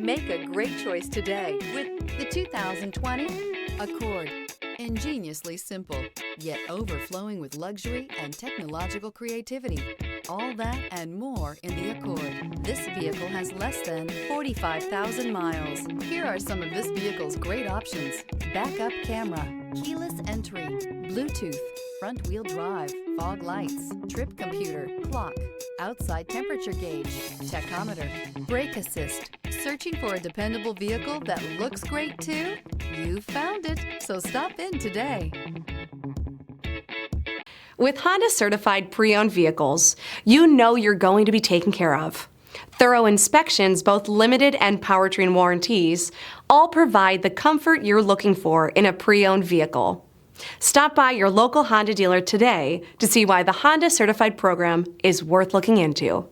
Make a great choice today with the 2020 Accord. Ingeniously simple, yet overflowing with luxury and technological creativity. All that and more in the Accord. This vehicle has less than 45,000 miles. Here are some of this vehicle's great options: backup camera, keyless entry, Bluetooth, front-wheel drive, fog lights, trip computer, clock, outside temperature gauge, tachometer, brake assist. Searching for a dependable vehicle that looks great too? You found it, so stop in today. With Honda certified pre-owned vehicles, you know you're going to be taken care of. Thorough inspections, both limited and powertrain warranties, all provide the comfort you're looking for in a pre-owned vehicle. Stop by your local Honda dealer today to see why the Honda certified program is worth looking into.